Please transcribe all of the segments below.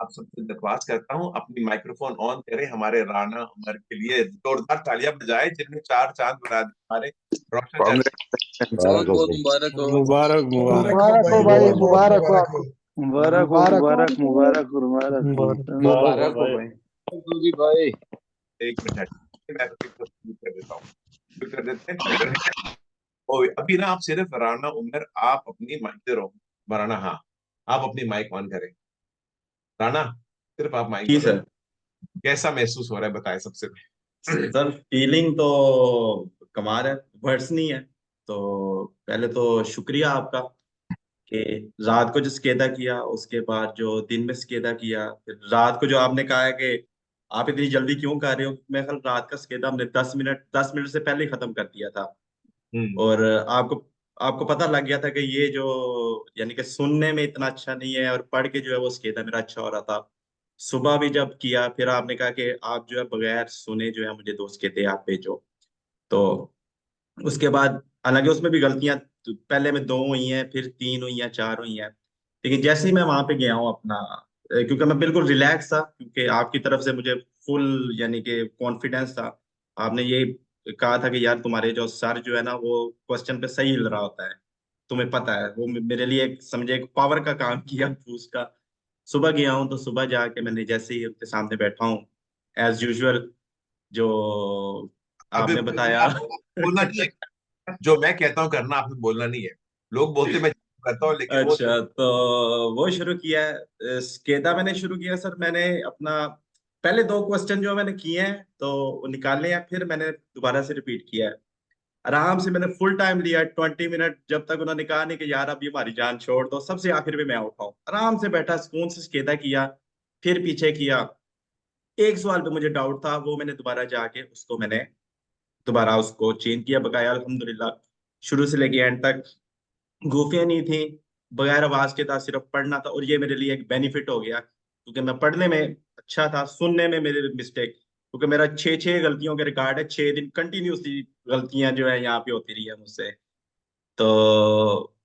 आप सबसे दरख्वास्त करता हूँ अपनी माइक्रोफोन ऑन करें, हमारे राना उमर के लिए जोरदार तालियां बजाएं जिनमें चार चांद बना दिए हमारे रोशन चाचा। कांग्रेचुलेशन बहुत सर। बहुत मुबारक हो। मुबारक मुबारक। मुबारक हो भाई, मुबारक हो आपको। मुबारक हो, मुबारक हो। मुबारक मुबारक मुबारक हो। मुबारक मुबारक हो भाई। भाई। जी भाई। एक मिनट, मैं अभी तो शुरू कर देता हूँ, शुरू कर देते हैं, चल रहे हैं। ओ, अभी ना आप सिर्फ राना उमर आप अपनी माइक दे रहो। राना, हाँ, आप अपनी माइक ऑन करें। राना, सिर्फ आप माइक जी ऑन। सर। कैसा महसूस हो रहा है बताएं सबसे पहले। सर फीलिंग तो कमाल है, वर्ड्स नहीं है। तो पहले तो शुक्रिया आपका कि रात को जो स्केदा किया, उसके बाद जो दिन में स्केदा किया, फिर रात को जो आपने कहा है कि आप इतनी जल्दी क्यों कर रहे हो, मैं कल रात का स्केदा हमने 10 मिनट से पहले ही खत्म कर दिया था। हम्म। और आपको आपको पता लग गया था कि ये जो यानी कि सुनने में इतना अच्छा नहीं है, और पढ़ के जो है वो स्केदा मेरा अच्छा हो रहा था। सुबह भी जब किया, फिर आपने कहा कि आप जो है बगैर सुने जो है मुझे 2 स्केदे आप भेजो। तो उसके बाद हालांकि उसमें भी गलतियां, तो पहले में 2 हुई हैं, फिर 3 हुई हैं, 4 हुई हैं। लेकिन जैसे ही मैं वहां पे गया हूँ अपना, क्योंकि मैं बिल्कुल रिलैक्स था, क्योंकि आपकी तरफ से मुझे फुल यानी कि कॉन्फिडेंस था। आपने ये कहा था कि यार तुम्हारे जो सर जो है ना वो क्वेश्चन पे सही हिल रहा होता है, तुम्हें पता है। वो मेरे लिए एक समझे एक पावर का काम किया उसका। सुबह गया हूँ, तो सुबह जाके मैंने जैसे ही उनके सामने बैठा हूँ, एज यूजुअल जो अब आपने ये बताया। आपको बोलना नहीं है, जो मैं कहता हूँ करना आपने बोलना नहीं है। लोग बोलते मैं करता हूँ लेकिन वो अच्छा, तो वो शुरू किया है स्केदा मैंने शुरू किया सर। मैंने अपना पहले 2 क्वेश्चन जो मैंने किए हैं तो वो निकालने हैं, फिर मैंने दोबारा से रिपीट किया है। आराम से मैंने फुल टाइम लिया, 20 मिनट, जब तक उन्होंने कहा नहीं कि यार अभी हमारी जान छोड़ दो, सबसे आखिर में मैं उठाऊं। आराम से बैठा, सुकून से स्केदा किया, फिर पीछे किया। एक सवाल पे मुझे डाउट था, वो मैंने दोबारा जाके उसको मैंने दोबारा उसको चेंज किया, बकाया अल्हम्दुलिल्लाह शुरू से लेके एंड तक गोफियां नहीं थी, बगैर आवाज के था, सिर्फ पढ़ना था। और ये मेरे लिए एक बेनिफिट हो गया, क्योंकि मैं पढ़ने में अच्छा था, सुनने में मेरे मिस्टेक, क्योंकि मेरा 6 6 गलतियों के रिकॉर्ड है, 6 दिन कंटिन्यूसली गलतियां जो है यहाँ पे होती रही है मुझसे। तो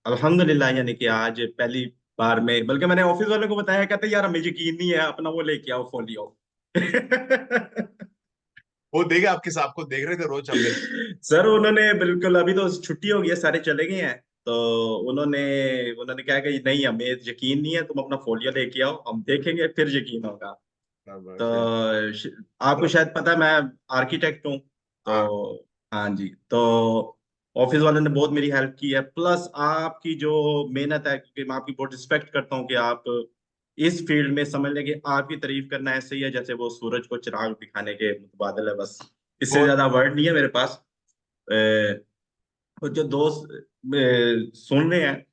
अल्हम्दुलिल्लाह यानी कि आज पहली बार में, बल्कि मैंने ऑफिस वालों को बताया, कहते यार हमें यकीन नहीं है, अपना वो लेके आओ फोलियो। वो देखे आपके साथ आपको देख रहे थे रोज हमने। सर उन्होंने बिल्कुल, अभी तो छुट्टी हो गई है, सारे चले गए हैं। तो उन्होंने उन्होंने कहा कि नहीं हमें यकीन नहीं है, तुम अपना फोलियो लेके आओ, हम देखेंगे फिर यकीन होगा। तो आपको शायद पता है मैं आर्किटेक्ट हूँ। हाँ, तो हाँ जी, तो ऑफिस वालों ने बहुत मेरी हेल्प की है, प्लस आपकी जो मेहनत है, क्योंकि मैं आपकी बहुत रिस्पेक्ट करता हूँ कि आप इस फील्ड में, समझ लें कि आपकी तारीफ करना ऐसे ही है जैसे वो सूरज को चिराग दिखाने के मुतबादल है बस। इससे बहुत ज्यादा वर्ड नहीं है मेरे पास। और जो दोस्त सुन रहे हैं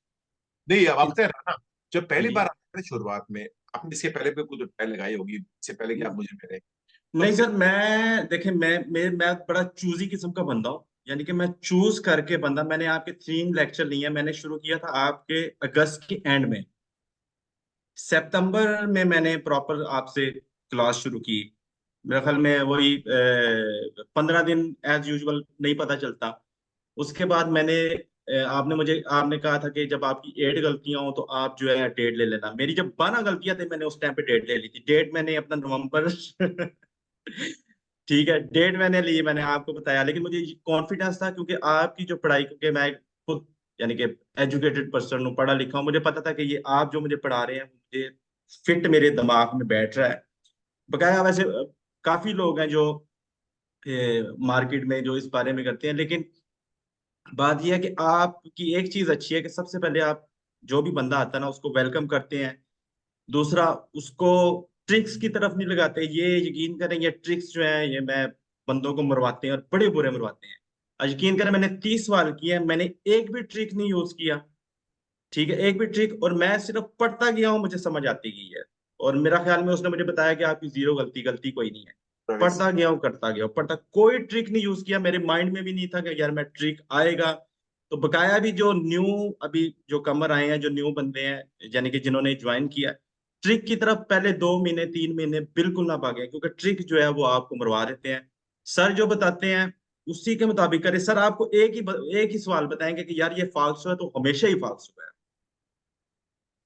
नहीं। अब आपसे ना, जब पहली जी। बार आपने शुरुआत में, आपने इसके पहले भी कुछ ट्रायल लगाई होगी इससे पहले कि आप मुझे मिले, तो नहीं फिर सर, मैं देखे, मैं बड़ा चूजी किस्म का बंदा हूँ। यानी कि मैं चूज करके बंदा, मैंने आपके 3 लेक्चर लिए हैं। मैंने शुरू किया था आपके अगस्त के एंड में, सितंबर में मैंने प्रॉपर आपसे क्लास शुरू की। मेरे ख्याल में वही 15 दिन एज यूजुअल नहीं पता चलता। उसके बाद मैंने आपने कहा था कि जब आपकी 8 गलतियां हो तो आप जो है डेट ले लेना। मेरी जब 12 गलतियां थी, मैंने उस टाइम पे डेट ले ली थी। डेट मैंने अपना नवंबर ठीक है, डेट मैंने ली, मैंने आपको बताया। लेकिन मुझे कॉन्फिडेंस था, क्योंकि आपकी जो पढ़ाई, क्योंकि मैं खुद यानी कि एजुकेटेड पर्सन हूँ, पढ़ा लिखा हूँ, मुझे पता था कि ये आप जो मुझे पढ़ा रहे हैं मुझे फिट मेरे दिमाग में बैठ रहा है। बकाया वैसे काफी लोग हैं जो मार्केट में जो इस बारे में करते हैं, लेकिन बात यह है कि आपकी एक चीज अच्छी है कि सबसे पहले आप जो भी बंदा आता है ना उसको वेलकम करते हैं। दूसरा, उसको ट्रिक्स की तरफ नहीं लगाते। ये यकीन करें, ये ट्रिक्स जो है ये मैं बंदों को मरवाते हैं, और बड़े बुरे मरवाते हैं। और यकीन करें, मैंने 30 सवाल किए, मैंने एक भी ट्रिक नहीं यूज किया। ठीक है, एक भी ट्रिक, और मैं सिर्फ पढ़ता गया हूँ, मुझे समझ आती गई है। और मेरा ख्याल में उसने मुझे बताया कि आपकी 0 गलती, गलती कोई नहीं है। पढ़ता गया हूँ, करता गया हूँ, पढ़ता, कोई ट्रिक नहीं यूज किया। मेरे माइंड में भी नहीं था कि यार मैं ट्रिक आएगा। तो बकाया भी जो न्यू, अभी जो कमर आए हैं, जो न्यू बंदे हैं, यानी कि जिन्होंने ज्वाइन किया, ट्रिक की तरफ पहले 2 महीने 3 महीने बिल्कुल ना भागे, क्योंकि ट्रिक जो है वो आपको मरवा देते हैं। सर जो बताते हैं उसी के मुताबिक करें। सर आपको एक ही सवाल बताएंगे कि यार ये फाल्सो है, तो हमेशा ही फाल्सो है।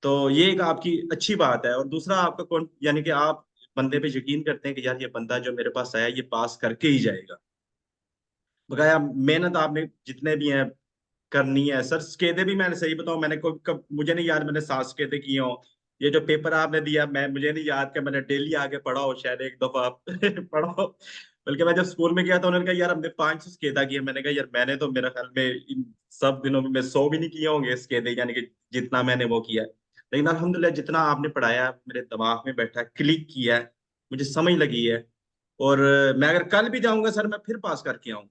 तो ये एक आपकी अच्छी बात है। और दूसरा आपका कौन, यानी कि आप बंदे पे यकीन करते हैं कि यार ये बंदा जो मेरे पास आया ये पास करके ही जाएगा। बकाया मेहनत आपने जितने भी हैं करनी है सर। स्केदे भी मैंने सही बताऊं, मैंने कब मुझे नहीं याद मैंने 7 स्केदे किए हो। ये जो पेपर आपने दिया मैं मुझे नहीं याद कि मैंने डेली आके पढ़ा हो, शायद एक दफा आप पढ़ा हो। बल्कि मैं जब स्कूल में गया था उन्होंने कहा यार हमने 500 स्केदा किए। मैंने कहा यार मैंने तो मेरा ख्याल में इन सब दिनों में 100 भी नहीं किए होंगे स्केदे, यानी कि जितना मैंने वो किया है। लेकिन अल्हम्दुलिल्लाह जितना आपने पढ़ाया मेरे दिमाग में बैठा, क्लिक किया है, मुझे समझ लगी है। और मैं अगर कल भी जाऊंगा सर मैं फिर पास करके आऊंगा।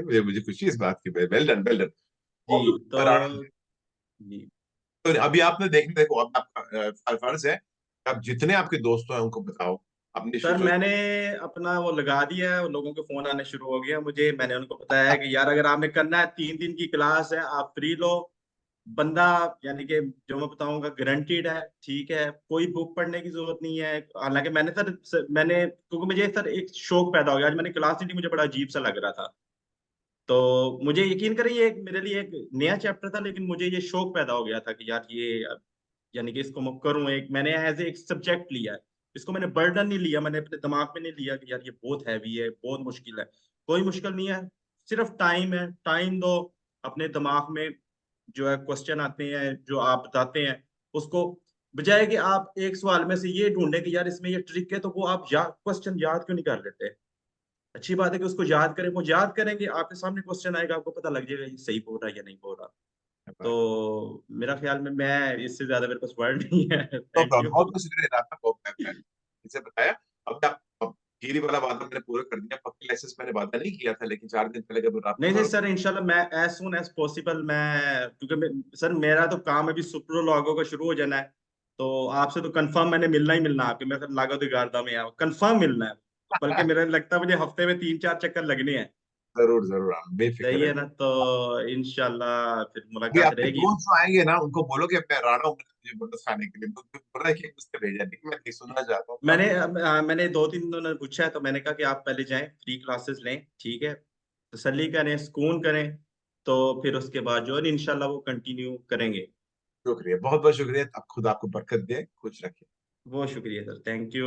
मुझे मुझे खुशी है इस बात की। Well done, well done. जी और तो राणा, जी तो अभी आपने देखो अब आपका फर्ज है कि आप जितने आपके दोस्त हैं उनको बताओ अपनी सर जो। मैंने अपना वो लगा दिया है, लोगों के फोन आने शुरू हो गया मुझे। मैंने उनको बताया है कि यार अगर आपने करना है 3 दिन की क्लास है, आप फ्री लो। बंदा यानी कि जो मैं बताऊंगा गारंटीड है, ठीक है, कोई बुक पढ़ने की जरूरत नहीं है। हालांकि मैंने मैंने क्योंकि मुझे सर एक शौक पैदा हो गया। आज मैंने क्लास ली थी, मुझे बड़ा अजीब सा लग रहा था। तो मुझे यकीन करिए ये एक मेरे लिए एक नया चैप्टर था, लेकिन मुझे ये शौक पैदा हो गया था कि यार ये यानी कि इसको मैं करूँ। एक मैंने एज एक सब्जेक्ट लिया है, इसको मैंने बर्डन नहीं लिया, मैंने अपने दिमाग में नहीं लिया कि यार ये बहुत हैवी है, बहुत मुश्किल है। कोई मुश्किल नहीं है, सिर्फ टाइम है। टाइम दो, अपने दिमाग में जो है क्वेश्चन आते हैं जो आप बताते हैं उसको, बजाय कि आप एक सवाल में से ये ढूंढे कि यार इसमें ये ट्रिक है, तो वो आप याद क्वेश्चन याद क्यों नहीं कर लेते। अच्छी बात है कि उसको याद करें, वो याद करेंगे आपके सामने क्वेश्चन आएगा, आपको पता लग जाएगा ये सही बोल रहा है या नहीं बोल रहा। तो मेरा ख्याल में मैं इससे ज्यादा मेरे पास वर्ड नहीं है। तो थैंक बहुत यू। बहुत शुक्रिया राफा को इसे बताया। अब खीरी वाला वादा मैंने पूरा कर दिया। पक्की लाइसेंस मैंने वादा नहीं किया था, लेकिन 4 दिन पहले जब राफा नहीं नहीं को सर, इंशाल्लाह मैं एज सुन एज पॉसिबल मैं, क्योंकि सर मेरा तो काम अभी सुप्रो लॉगो का शुरू हो जाना है। तो आपसे तो कंफर्म मैंने मिलना ही मिलना है आपके, मैं सर लागो दिगारदा में कंफर्म मिलना है। बल्कि मेरा लगता है मुझे हफ्ते में 3-4 चक्कर लगने हैं। जरूर जरूर आप सही बेफिक्र है है। ना, तो इंशाल्लाह फिर अभी मुलाकात आपके रहेगी। दोस्त जो आएंगे ना उनको बोलो कि मैं राणा हूँ, मुझे बोनस खाने के लिए तो बोल रहा है कि मुझसे भेजा, लेकिन मैं नहीं सुनना चाहता हूँ तो आप। मैंने 2-3 दिनों ने पूछा है, तो मैंने कहा कि आप पहले जाएं फ्री क्लासेस लें, ठीक है, तसल्ली करें, सुकून करें। तो फिर उसके बाद जो है इंशाल्लाह वो कंटिन्यू करेंगे। शुक्रिया, बहुत बहुत शुक्रिया। अब खुद आपको बरकत दे, खुश रखे। बहुत शुक्रिया सर, थैंक यू।